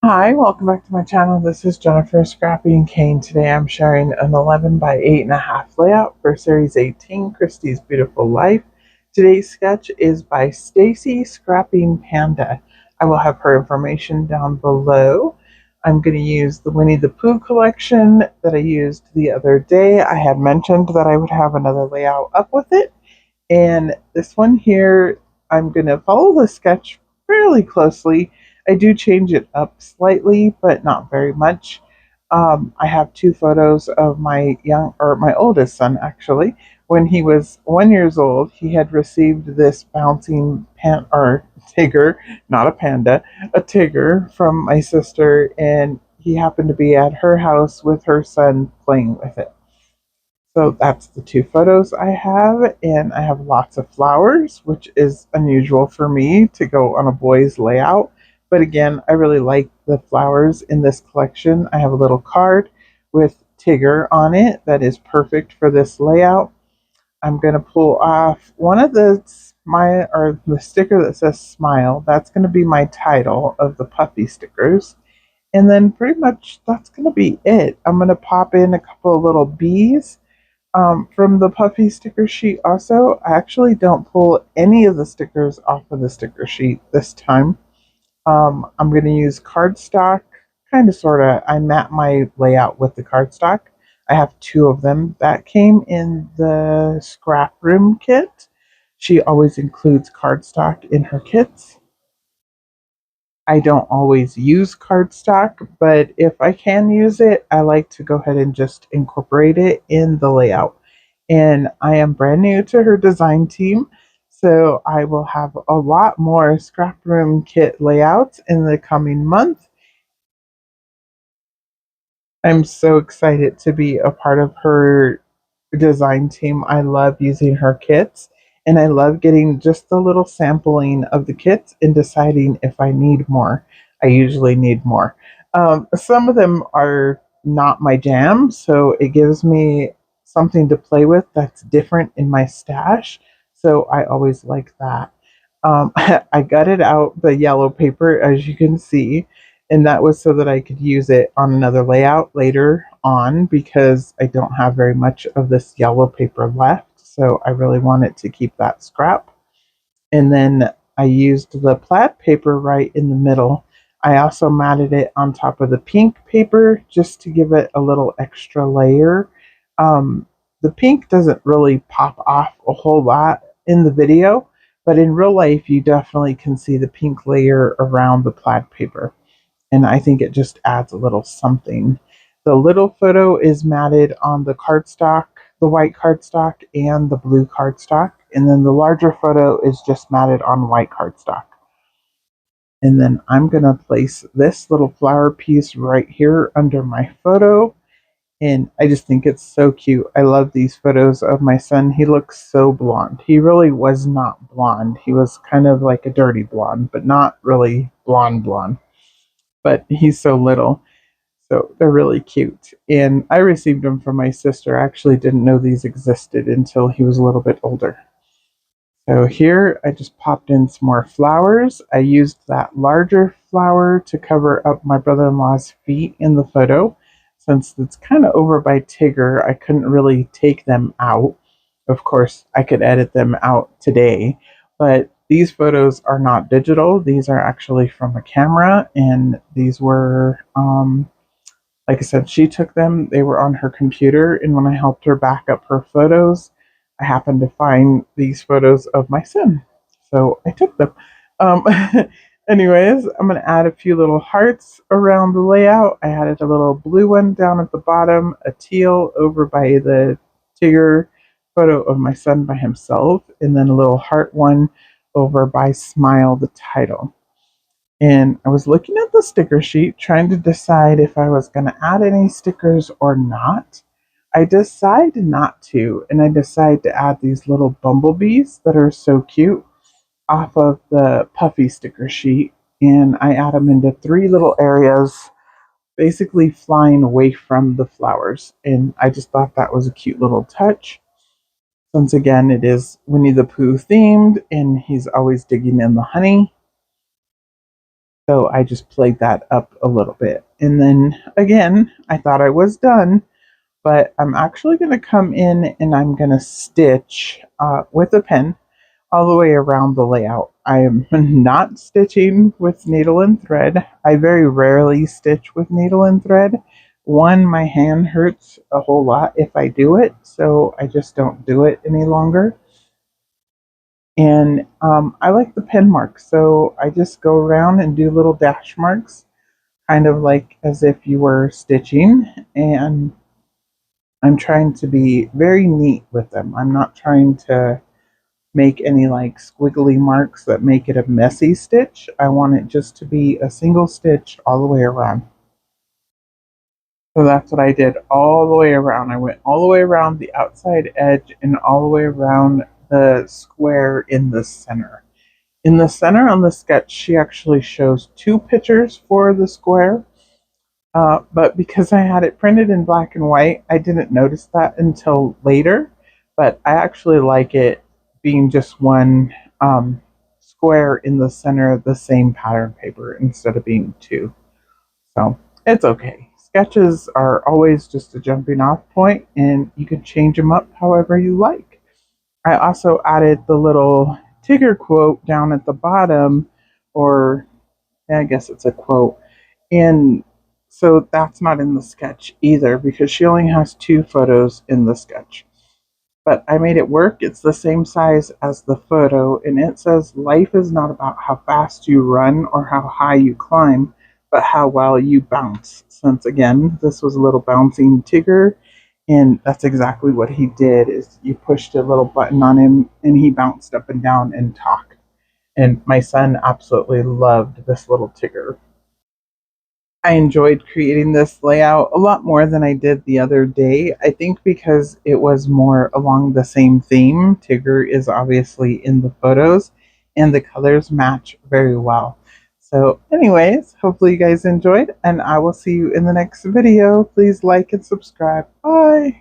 Hi, welcome back to my channel. This is Jennifer Scrappy and Kane. Today I'm sharing an 11 by 8.5 layout for Series 18, Christie's Beautiful Life. Today's sketch is by Stacy Scrapping Panda. I will have her information down below. I'm going to use the Winnie the Pooh collection that I used the other day. I had mentioned that I would have another layout up with it. And this one here, I'm going to follow the sketch fairly closely. I do change it up slightly, but not very much. I have two photos of my oldest son actually. When he was 1 year old, he had received this bouncing tigger, not a panda, a tigger from my sister, and he happened to be at her house with her son playing with it. So that's the two photos I have, and I have lots of flowers, which is unusual for me to go on a boy's layout. But again, I really like the flowers in this collection. I have a little card with Tigger on it that is perfect for this layout. I'm going to pull off one of the sticker that says smile. That's going to be my title of the puffy stickers. And then pretty much that's going to be it. I'm going to pop in a couple of little bees from the puffy sticker sheet. Also, I actually don't pull any of the stickers off of the sticker sheet this time. I'm going to use cardstock, kind of, sort of. I map my layout with the cardstock. I have two of them that came in the scrap room kit. She always includes cardstock in her kits. I don't always use cardstock, but if I can use it, I like to go ahead and just incorporate it in the layout. And I am brand new to her design team, so I will have a lot more scrap room kit layouts in the coming month. I'm so excited to be a part of her design team. I love using her kits, and I love getting just a little sampling of the kits and deciding if I need more. I usually need more. Some of them are not my jam, so it gives me something to play with that's different in my stash. So I always like that. I gutted out the yellow paper, as you can see, and that was so that I could use it on another layout later on because I don't have very much of this yellow paper left. So I really wanted to keep that scrap. And then I used the plaid paper right in the middle. I also matted it on top of the pink paper just to give it a little extra layer. Um, the pink doesn't really pop off a whole lot in the video, but in real life, you definitely can see the pink layer around the plaid paper. And I think it just adds a little something. The little photo is matted on the cardstock, the white cardstock, and the blue cardstock. And then the larger photo is just matted on white cardstock. And then I'm going to place this little flower piece right here under my photo. And I just think it's so cute. I love these photos of my son. He looks so blonde. He really was not blonde. He was kind of like a dirty blonde, but not really blonde blonde. But he's so little. So they're really cute. And I received them from my sister. I actually didn't know these existed until he was a little bit older. So here I just popped in some more flowers. I used that larger flower to cover up my brother-in-law's feet in the photo. Since it's kind of over by Tigger, I couldn't really take them out. Of course, I could edit them out today, but these photos are not digital. These are actually from a camera, and these were like I said, she took them. They were on her computer, and when I helped her back up her photos, I happened to find these photos of my son. So I took them. Um, anyways, I'm going to add a few little hearts around the layout. I added a little blue one down at the bottom, a teal over by the Tigger photo of my son by himself, and then a little heart one over by Smile, the title. And I was looking at the sticker sheet trying to decide if I was going to add any stickers or not. I decided not to, and I decided to add these little bumblebees that are so cute off of the puffy sticker sheet. And I add them into three little areas, basically flying away from the flowers. And I just thought that was a cute little touch. Once again, it is Winnie the Pooh themed, and he's always digging in the honey. So I just played that up a little bit. And then again, I thought I was done, but I'm actually going to come in and I'm going to stitch with a pen all the way around the layout. I am not stitching with needle and thread. I very rarely stitch with needle and thread. One, my hand hurts a whole lot if I do it, so I just don't do it any longer. And I like the pen marks, so I just go around and do little dash marks, kind of like as if you were stitching. And I'm trying to be very neat with them. I'm not trying to make any like squiggly marks that make it a messy stitch. I want it just to be a single stitch all the way around. So that's what I did all the way around. I went all the way around the outside edge and all the way around the square in the center. In the center on the sketch, she actually shows two pictures for the square. But because I had it printed in black and white, I didn't notice that until later. But I actually like it being just one square in the center of the same pattern paper instead of being two. So it's okay. Sketches are always just a jumping off point, and you can change them up however you like. I also added the little Tigger quote down at the bottom, or yeah, I guess it's a quote. And so that's not in the sketch either because she only has two photos in the sketch. But I made it work. It's the same size as the photo, and it says, "Life is not about how fast you run or how high you climb, but how well you bounce." Since again, this was a little bouncing Tigger, and that's exactly what he did. Is you pushed a little button on him, and he bounced up and down and talked. And my son absolutely loved this little Tigger. I enjoyed creating this layout a lot more than I did the other day. I think because it was more along the same theme. Tigger is obviously in the photos, and the colors match very well. So, anyways, hopefully you guys enjoyed, and I will see you in the next video. Please like and subscribe. Bye!